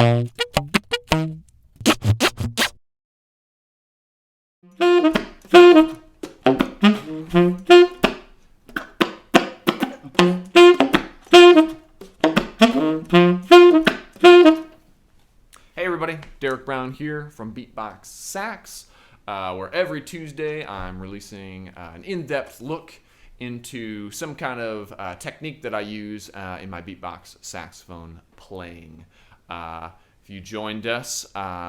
Hey everybody, Derek Brown here from BEATBoX SAX, where every Tuesday I'm releasing an in-depth look into some kind of technique that I use in my beatbox saxophone playing. If you joined us,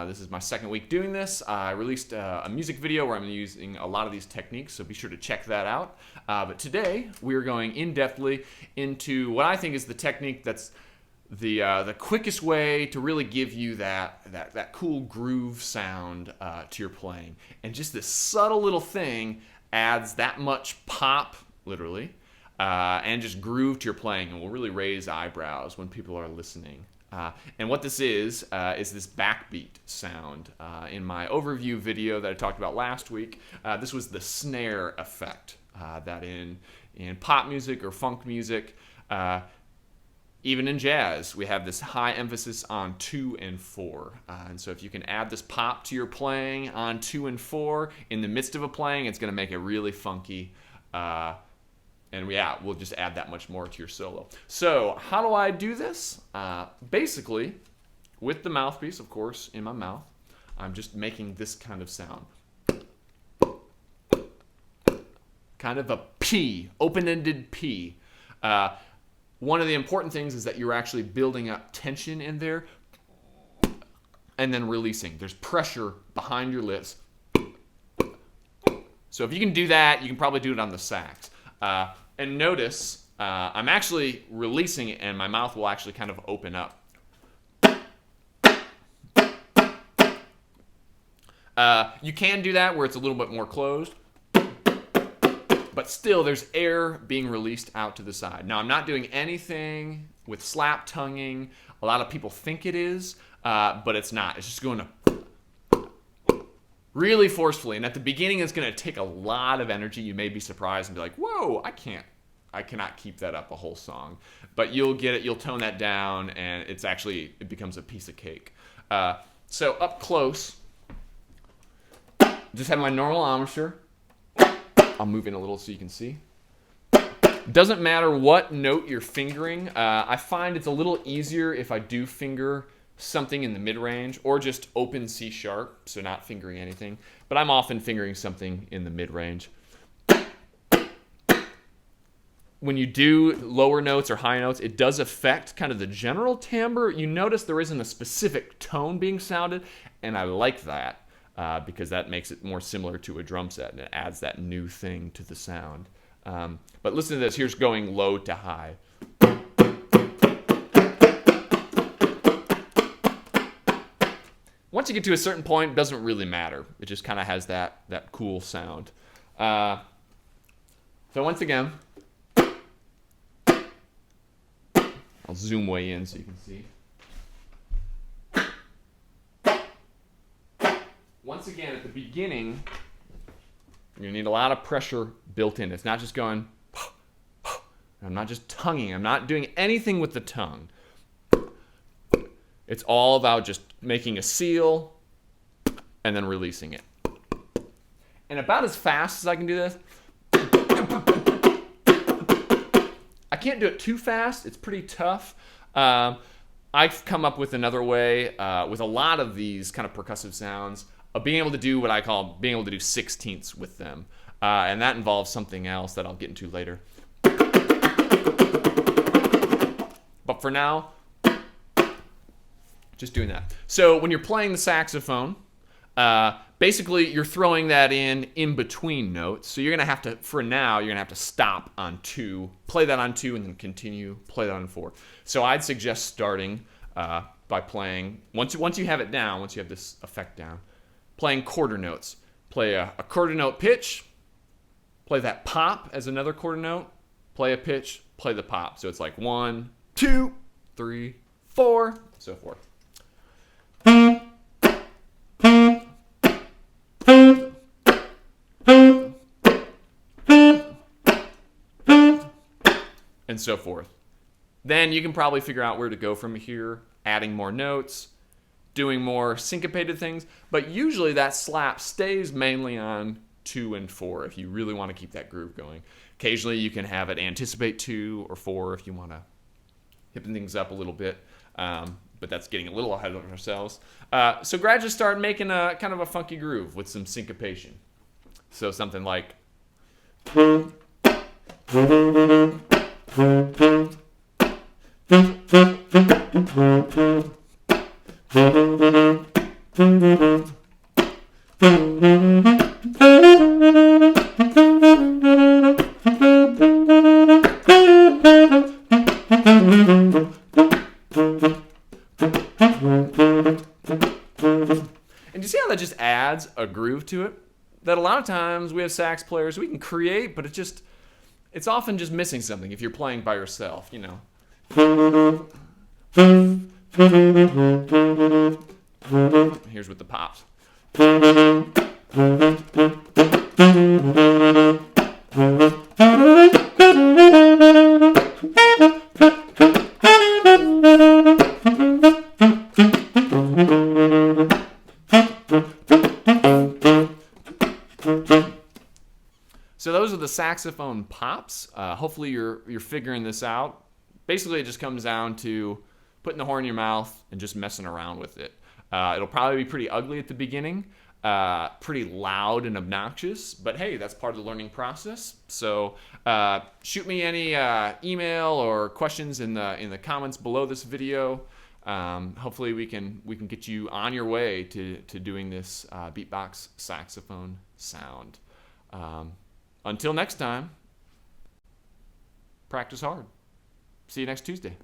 this is my second week doing this. I released a music video where I'm using a lot of these techniques, so be sure to check that out. But today we're going in-depthly into what I think is the technique that's the quickest way to really give you that cool groove sound to your playing. And just this subtle little thing adds that much pop, literally, and just groove to your playing, and will really raise eyebrows when people are listening. And what this is this backbeat sound. In my overview video that I talked about last week, this was the snare effect that in pop music or funk music, even in jazz, we have this high emphasis on 2 and 4. And so if you can add this pop to your playing on 2 and 4 in the midst of a playing, it's going to make it really funky. And yeah, we'll just add that much more to your solo. So how do I do this? Basically, with the mouthpiece, of course, in my mouth, I'm just making this kind of sound. Kind of a P, open-ended P. One of the important things is that you're actually building up tension in there and then releasing. There's pressure behind your lips. So if you can do that, you can probably do it on the sax. And notice, I'm actually releasing it and my mouth will actually kind of open up. You can do that where it's a little bit more closed. But still, there's air being released out to the side. Now, I'm not doing anything with slap tonguing. A lot of people think it is, but it's not. It's just going to really forcefully. And at the beginning, it's going to take a lot of energy. You may be surprised and be like, whoa, I cannot keep that up a whole song. But you'll get it. You'll tone that down, and it becomes a piece of cake. So up close, just have my normal embouchure. I'll move in a little so you can see. Doesn't matter what note you're fingering. I find it's a little easier if I do finger something in the mid-range or just open C sharp, so not fingering anything. But I'm often fingering something in the mid-range. When you do lower notes or high notes, it does affect kind of the general timbre. You notice there isn't a specific tone being sounded, and I like that. Because that makes it more similar to a drum set and it adds that new thing to the sound. But listen to this. Here's going low to high. Once you get to a certain point, it doesn't really matter. It just kind of has that cool sound. So once again, I'll zoom way in so you can see. Once again, at the beginning, you're going to need a lot of pressure built in. It's not just going, I'm not just tonguing. I'm not doing anything with the tongue. It's all about just making a seal and then releasing it. And about as fast as I can do this, I can't do it too fast. It's pretty tough. I've come up with another way with a lot of these kind of percussive sounds of being able to do what I call being able to do sixteenths with them. And that involves something else that I'll get into later. But for now, just doing that. So when you're playing the saxophone, basically you're throwing that in between notes. So you're going to have to, for now, you're going to have to stop on 2, play that on 2, and then continue, play that on 4. So I'd suggest starting by playing, once you have it down, once you have this effect down, playing quarter notes. Play a quarter note pitch, play that pop as another quarter note, play a pitch, play the pop. So it's like 1, 2, 3, 4, so forth. And so forth. Then you can probably figure out where to go from here, adding more notes, doing more syncopated things, but usually that slap stays mainly on 2 and 4 if you really want to keep that groove going. Occasionally you can have it anticipate 2 or 4 if you want to hippen things up a little bit, but that's getting a little ahead of ourselves. So gradually start making a kind of a funky groove with some syncopation. So something like and you see how that just adds a groove to it? That a lot of times we have sax players, we can create, but it's often just missing something if you're playing by yourself, you know. Here's with the pops. So those are the saxophone pops. Hopefully you're figuring this out. Basically, it just comes down to putting the horn in your mouth and just messing around with it. It'll probably be pretty ugly at the beginning, pretty loud and obnoxious, but hey, that's part of the learning process. So shoot me any email or questions in the comments below this video. Hopefully we can get you on your way to doing this beatbox saxophone sound. Until next time, practice hard. See you next Tuesday.